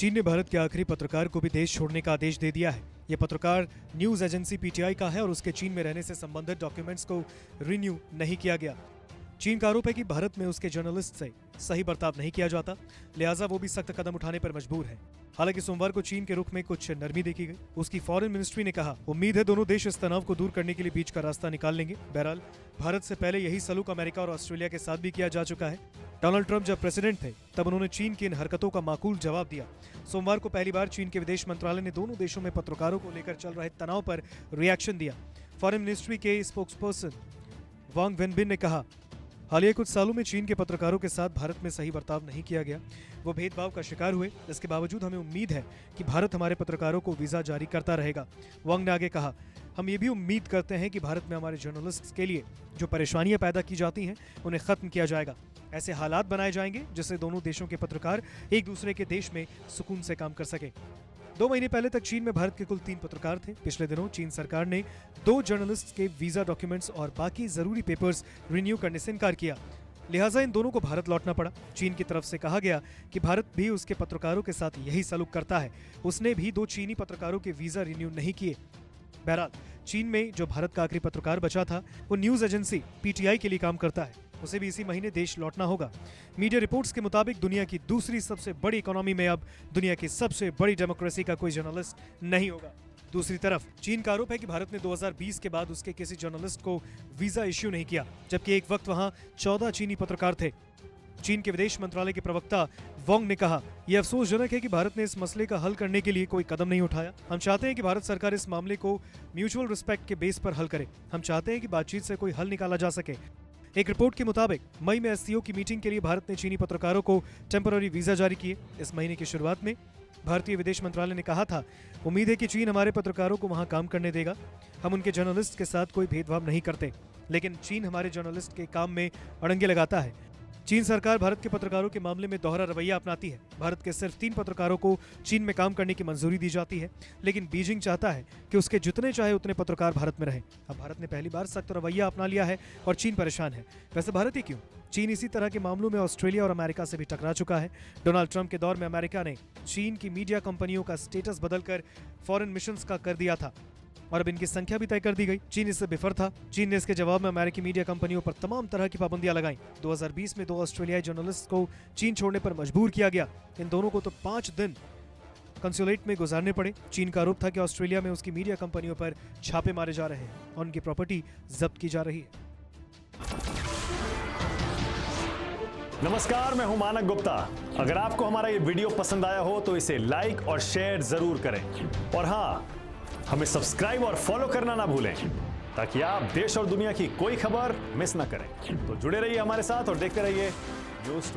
चीन ने भारत के आखिरी पत्रकार को भी देश छोड़ने का आदेश दे दिया है। यह पत्रकार न्यूज एजेंसी पीटीआई का है और उसके चीन में रहने से संबंधित डॉक्यूमेंट्स को रिन्यू नहीं किया गया। चीन का आरोप है कि भारत में उसके जर्नलिस्ट से सही बर्ताव नहीं किया जाता, लिहाजा वो भी सख्त कदम उठाने पर मजबूर है। हालांकि सोमवार को चीन के रुख में कुछ नरमी देखी गई। उसकी फॉरेन मिनिस्ट्री ने कहा, उम्मीद है दोनों देश इस तनाव को दूर करने के लिए बीच का रास्ता निकाल लेंगे। बहरहाल भारत से पहले यही सलूक अमेरिका और ऑस्ट्रेलिया के साथ भी किया जा चुका है। डोनाल्ड ट्रंप जब प्रेसिडेंट थे तब उन्होंने चीन की इन हरकतों का माकूल जवाब दिया। सोमवार को पहली बार चीन के विदेश मंत्रालय ने दोनों देशों में पत्रकारों को लेकर चल रहे तनाव पर रिएक्शन दिया। फॉरेन मिनिस्ट्री के स्पोक्सपर्सन वांग वेनबिन ने कहा, हालिया कुछ सालों में चीन के पत्रकारों के साथ भारत में सही बर्ताव नहीं किया गया। वो भेदभाव का शिकार हुए। इसके बावजूद हमें उम्मीद है कि भारत हमारे पत्रकारों को वीजा जारी करता रहेगा। वांग ने आगे कहा, हम ये भी उम्मीद करते हैं कि भारत में हमारे जर्नलिस्ट्स के लिए जो परेशानियां पैदा की जाती हैं उन्हें खत्म किया जाएगा। ऐसे हालात बनाए जाएंगे जिससे दोनों देशों के पत्रकार एक दूसरे के देश में सुकून से काम कर सके। 2 महीने पहले तक चीन में भारत के कुल 3 पत्रकार थे। पिछले दिनों चीन सरकार ने 2 जर्नलिस्ट के वीजा डॉक्यूमेंट्स और बाकी जरूरी पेपर्स रिन्यू करने से इनकार किया, लिहाजा इन दोनों को भारत लौटना पड़ा। चीन की तरफ से कहा गया कि भारत भी उसके पत्रकारों के साथ यही सलूक करता है। उसने भी 2 चीनी पत्रकारों के वीजा रिन्यू नहीं किए। बहरहाल चीन में जो भारत का आखिरी पत्रकार बचा था वो न्यूज एजेंसी पीटीआई के लिए काम करता है। उसे भी इसी महीने देश लौटना होगा। मीडिया रिपोर्ट्स के मुताबिक दुनिया की दूसरी सबसे बड़ी इकोनॉमी में अब दुनिया की सबसे बड़ी डेमोक्रेसी का कोई जर्नलिस्ट नहीं होगा। दूसरी तरफ चीन का आरोप है कि भारत ने 2020 के बाद उसके किसी जर्नलिस्ट को वीजा इश्यू नहीं किया, जबकि एक वक्त वहां 14 चीनी पत्रकार थे। चीन के विदेश मंत्रालय के प्रवक्ता वांग ने कहा, यह अफसोसजनक है कि भारत ने इस मसले का हल करने के लिए कोई कदम नहीं उठाया। हम चाहते हैं कि भारत सरकार इस मामले को म्यूचुअल रिस्पेक्ट के बेस पर हल करे। हम चाहते हैं कि बातचीत से कोई हल निकाला जा सके। एक रिपोर्ट के मुताबिक मई में एससीओ की मीटिंग के लिए भारत ने चीनी पत्रकारों को टेम्पररी वीजा जारी किए। इस महीने की शुरुआत में भारतीय विदेश मंत्रालय ने कहा था, उम्मीद है कि चीन हमारे पत्रकारों को वहां काम करने देगा। हम उनके जर्नलिस्ट के साथ कोई भेदभाव नहीं करते, लेकिन चीन हमारे जर्नलिस्ट के काम में अड़ंगे लगाता है। चीन सरकार भारत के पत्रकारों के मामले में दोहरा रवैया अपनाती है। भारत के सिर्फ 3 पत्रकारों को चीन में काम करने की मंजूरी दी जाती है, लेकिन बीजिंग चाहता है कि उसके जितने चाहे उतने पत्रकार भारत में रहें। अब भारत ने पहली बार सख्त रवैया अपना लिया है और चीन परेशान है। वैसे भारत ही क्यों, चीन इसी तरह के मामलों में ऑस्ट्रेलिया और अमेरिका से भी टकरा चुका है। डोनाल्ड ट्रंप के दौर में अमेरिका ने चीन की मीडिया कंपनियों का स्टेटस बदलकर फॉरेन मिशंस का कर दिया था और अब इनकी संख्या भी तय कर दी गई। चीन इससे बेफर था। चीन ने इसके जवाब में अमेरिकी मीडिया कंपनियों पर तमाम तरह की पाबंदियां लगाईं। 2020 में 2 ऑस्ट्रेलियाई जर्नलिस्ट को चीन छोड़ने पर मजबूर किया गया। इन दोनों को तो 5 दिन कंसुलेट में गुजारने पड़े। चीन का आरोप था कि ऑस्ट्रेलिया में उसकी मीडिया कंपनियों पर छापे मारे जा रहे हैं और उनकी प्रॉपर्टी जब्त की जा रही है। नमस्कार, मैं हूं मानक गुप्ता। अगर आपको हमारा ये वीडियो पसंद आया हो तो इसे लाइक और शेयर जरूर करें और हाँ, हमें सब्सक्राइब और फॉलो करना ना भूलें ताकि आप देश और दुनिया की कोई खबर मिस ना करें। तो जुड़े रहिए हमारे साथ और देखते रहिए न्यूज़।